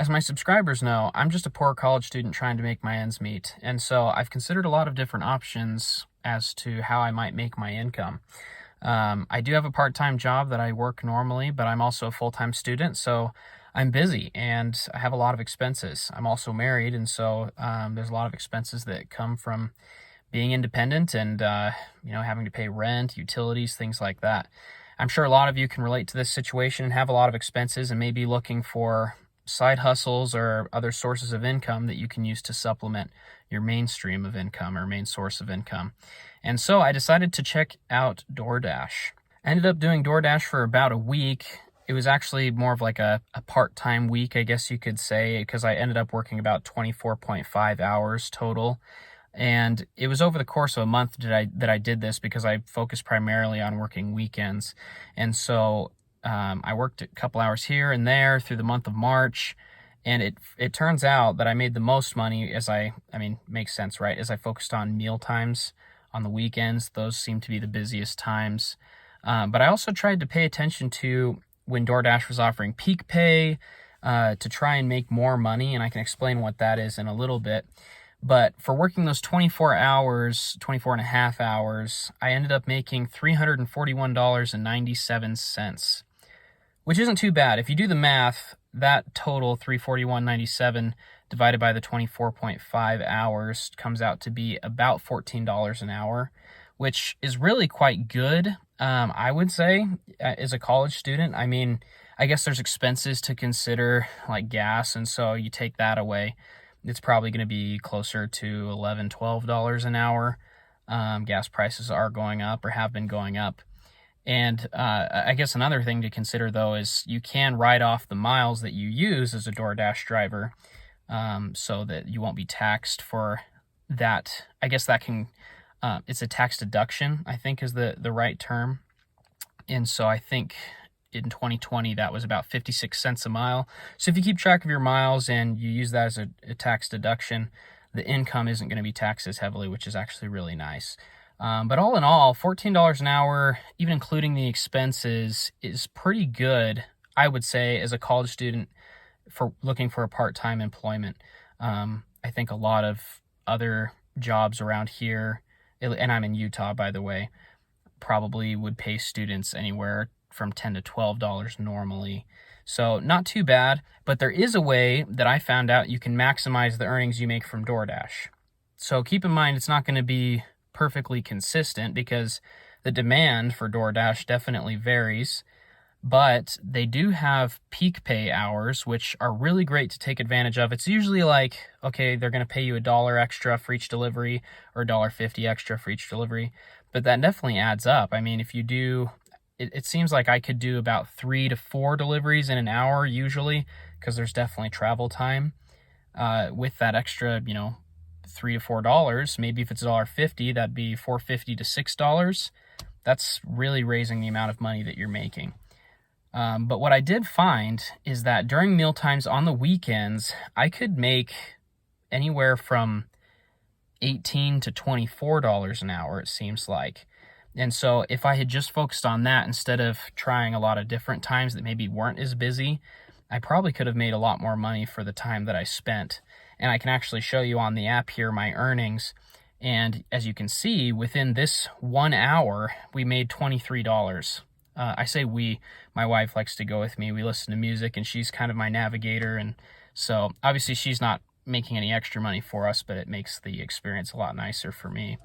As my subscribers know, I'm just a poor college student trying to make my ends meet, and so I've considered a lot of different options as to how I might make my income. I do have a part-time job that I work normally, but I'm also a full-time student, so I'm busy and I have a lot of expenses. I'm also married, and so there's a lot of expenses that come from being independent and having to pay rent, utilities, things like that. I'm sure a lot of you can relate to this situation and have a lot of expenses and may be looking for side hustles or other sources of income that you can use to supplement your main stream of income or main source of income. And so I decided to check out DoorDash. I ended up doing DoorDash for about a week. It was actually more of like a part-time week, I guess you could say, because I ended up working about 24.5 hours total. And it was over the course of a month that I did this because I focused primarily on working weekends. And so I worked a couple hours here and there through the month of March, and it turns out that I made the most money makes sense, right? As I focused on meal times on the weekends. Those seem to be the busiest times. But I also tried to pay attention to when DoorDash was offering peak pay to try and make more money, and I can explain what that is in a little bit. But for working those 24 and a half hours, I ended up making $341.97, which isn't too bad. If you do the math, that total, $341.97, divided by the 24.5 hours, comes out to be about $14 an hour, which is really quite good, I would say, as a college student. I mean, I guess there's expenses to consider, like gas, and so you take that away. It's probably going to be closer to $11, $12 an hour. Gas prices are going up or have been going up. And I guess another thing to consider, though, is you can write off the miles that you use as a DoorDash driver so that you won't be taxed for that. I guess that can, it's a tax deduction, I think is the right term. And so I think in 2020, that was about 56 cents a mile. So if you keep track of your miles and you use that as a tax deduction, the income isn't going to be taxed as heavily, which is actually really nice. But all in all, $14 an hour, even including the expenses, is pretty good, I would say, as a college student for looking for a part-time employment. I think a lot of other jobs around here, and I'm in Utah, by the way, probably would pay students anywhere from $10 to $12 normally. So not too bad, but there is a way that I found out you can maximize the earnings you make from DoorDash. So keep in mind, it's not going to be perfectly consistent because the demand for DoorDash definitely varies, but they do have peak pay hours, which are really great to take advantage of. It's usually like, okay, they're going to pay you $1 extra for each delivery or $1.50 extra for each delivery, but that definitely adds up. I mean, if you do, it seems like I could do about 3 to 4 deliveries in an hour usually, because there's definitely travel time. With that extra, $3 to $4, maybe if it's $1.50, that'd be $4.50 to $6. That's really raising the amount of money that you're making. But what I did find is that during meal times on the weekends, I could make anywhere from $18 to $24 an hour, it seems like. And so if I had just focused on that instead of trying a lot of different times that maybe weren't as busy, I probably could have made a lot more money for the time that I spent. And I can actually show you on the app here my earnings. And as you can see, within this 1 hour, we made $23. I say we, my wife likes to go with me. We listen to music and she's kind of my navigator. And so obviously she's not making any extra money for us, but it makes the experience a lot nicer for me.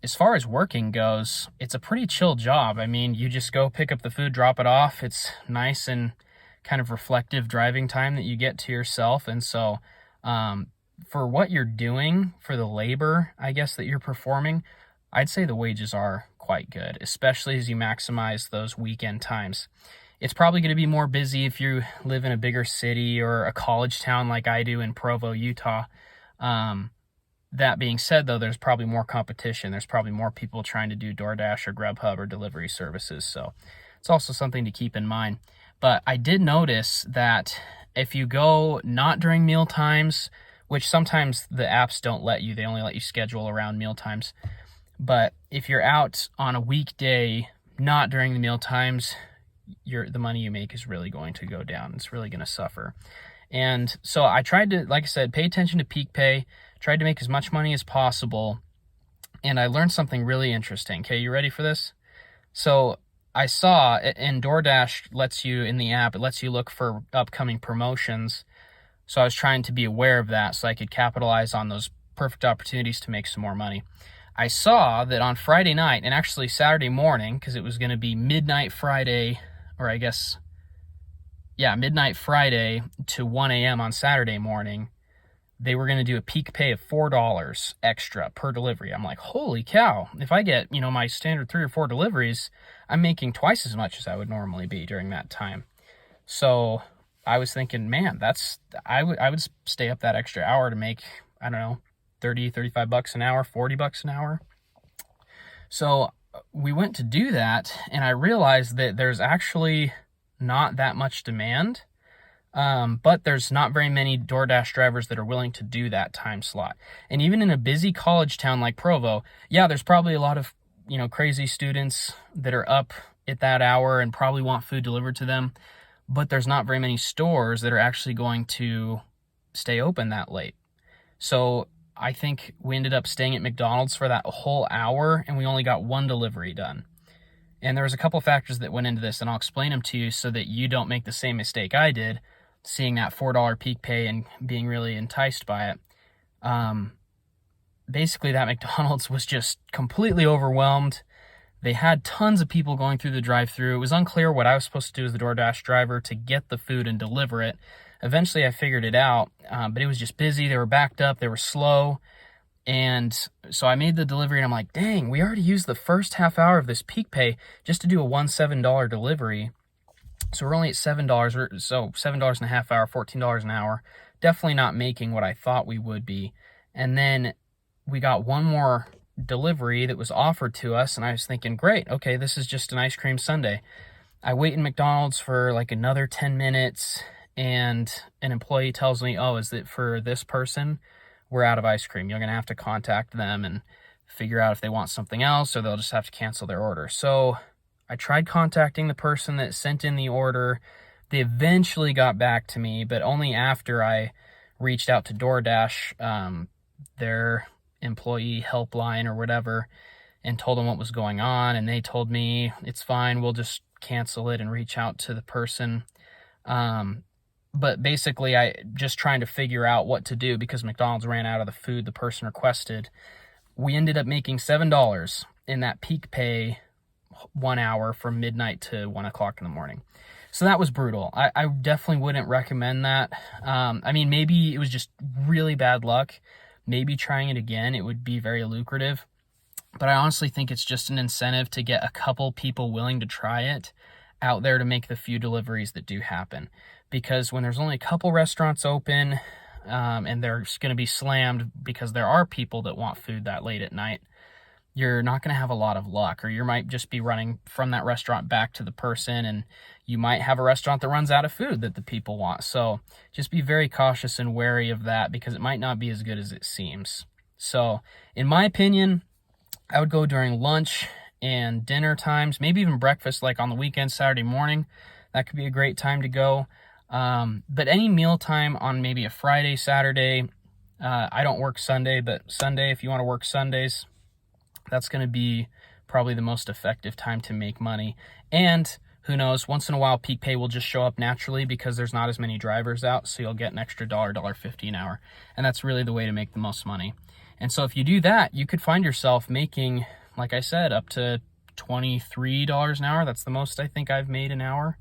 As far as working goes, it's a pretty chill job. I mean, you just go pick up the food, drop it off. It's nice and kind of reflective driving time that you get to yourself. And so, for what you're doing, for the labor, I guess, that you're performing, I'd say the wages are quite good, especially as you maximize those weekend times. It's probably going to be more busy if you live in a bigger city or a college town like I do in Provo, Utah. That being said, though, there's probably more competition. There's probably more people trying to do DoorDash or Grubhub or delivery services. So it's also something to keep in mind. But I did notice that if you go not during meal times, which sometimes the apps don't let you, they only let you schedule around meal times. But if you're out on a weekday, not during the meal times, the money you make is really going to go down. It's really going to suffer. And so I tried to, like I said, pay attention to peak pay, tried to make as much money as possible. And I learned something really interesting. Okay, you ready for this? So I saw, and DoorDash lets you, in the app, it lets you look for upcoming promotions. So I was trying to be aware of that so I could capitalize on those perfect opportunities to make some more money. I saw that on Friday night, and actually Saturday morning, because it was going to be midnight Friday, or I guess, yeah, midnight Friday to 1 a.m. on Saturday morning, they were going to do a peak pay of $4 extra per delivery. I'm like, holy cow, if I get, my standard 3 or 4 deliveries, I'm making twice as much as I would normally be during that time. So I was thinking, man, I would stay up that extra hour to make, I don't know, 30, 35 bucks an hour, 40 bucks an hour. So we went to do that, and I realized that there's actually not that much demand, but there's not very many DoorDash drivers that are willing to do that time slot. And even in a busy college town like Provo, yeah, there's probably a lot of, crazy students that are up at that hour and probably want food delivered to them, but there's not very many stores that are actually going to stay open that late. So I think we ended up staying at McDonald's for that whole hour, and we only got 1 delivery done. And there was a couple factors that went into this, and I'll explain them to you so that you don't make the same mistake I did, seeing that $4 peak pay and being really enticed by it. Basically, that McDonald's was just completely overwhelmed. They had tons of people going through the drive-thru. It was unclear what I was supposed to do as the DoorDash driver to get the food and deliver it. Eventually, I figured it out, but it was just busy. They were backed up. They were slow. And so I made the delivery, and I'm like, dang, we already used the first half hour of this peak pay just to do a $7 delivery. So we're only at $7, so $7 and a half hour, $14 an hour. Definitely not making what I thought we would be. And then we got one more delivery that was offered to us, and I was thinking, great, okay, this is just an ice cream sundae. I wait in McDonald's for like another 10 minutes, and an employee tells me, oh, is it for this person? We're out of ice cream. You're going to have to contact them and figure out if they want something else, or they'll just have to cancel their order. So I tried contacting the person that sent in the order. They eventually got back to me, but only after I reached out to DoorDash, their employee helpline or whatever, and told them what was going on. And they told me, it's fine, we'll just cancel it and reach out to the person. But basically, I just trying to figure out what to do because McDonald's ran out of the food the person requested. We ended up making $7 in that peak pay 1 hour from midnight to 1 o'clock in the morning. So that was brutal. I definitely wouldn't recommend that. Maybe it was just really bad luck. Maybe trying it again, it would be very lucrative. But I honestly think it's just an incentive to get a couple people willing to try it out there to make the few deliveries that do happen. Because when there's only a couple restaurants open, and they're going to be slammed because there are people that want food that late at night, you're not going to have a lot of luck, or you might just be running from that restaurant back to the person, and you might have a restaurant that runs out of food that the people want. So just be very cautious and wary of that because it might not be as good as it seems. So in my opinion, I would go during lunch and dinner times, maybe even breakfast, like on the weekend, Saturday morning. That could be a great time to go. But any meal time on maybe a Friday, Saturday, I don't work Sunday, but Sunday, if you want to work Sundays, that's going to be probably the most effective time to make money. And who knows, once in a while, peak pay will just show up naturally because there's not as many drivers out, so you'll get an extra $1.50 an hour. And that's really the way to make the most money. And so if you do that, you could find yourself making, like I said, up to $23 an hour. That's the most I think I've made an hour.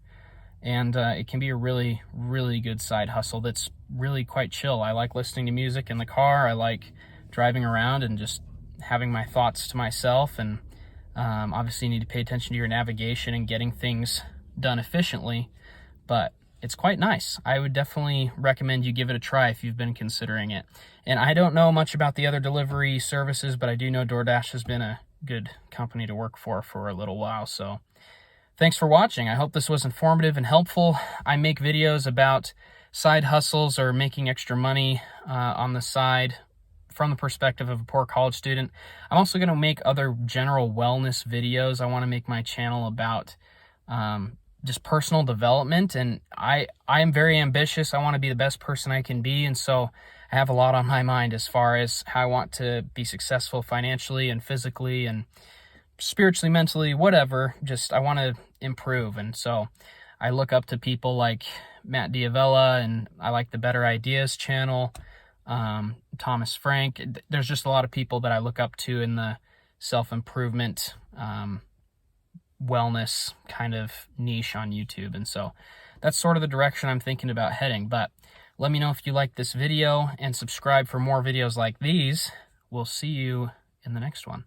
And it can be a really, really good side hustle that's really quite chill. I like listening to music in the car. I like driving around and just having my thoughts to myself. And obviously you need to pay attention to your navigation and getting things done efficiently. But it's quite nice. I would definitely recommend you give it a try if you've been considering it. And I don't know much about the other delivery services, but I do know DoorDash has been a good company to work for a little while. So thanks for watching. I hope this was informative and helpful. I make videos about side hustles or making extra money on the side from the perspective of a poor college student. I'm also going to make other general wellness videos. I want to make my channel about just personal development. And I am very ambitious. I want to be the best person I can be. And so I have a lot on my mind as far as how I want to be successful financially and physically and spiritually, mentally, whatever. Just I want to improve. And so I look up to people like Matt Diavella, and I like the Better Ideas channel, Thomas Frank. There's just a lot of people that I look up to in the self-improvement, wellness kind of niche on YouTube. And so that's sort of the direction I'm thinking about heading. But let me know if you like this video and subscribe for more videos like these. We'll see you in the next one.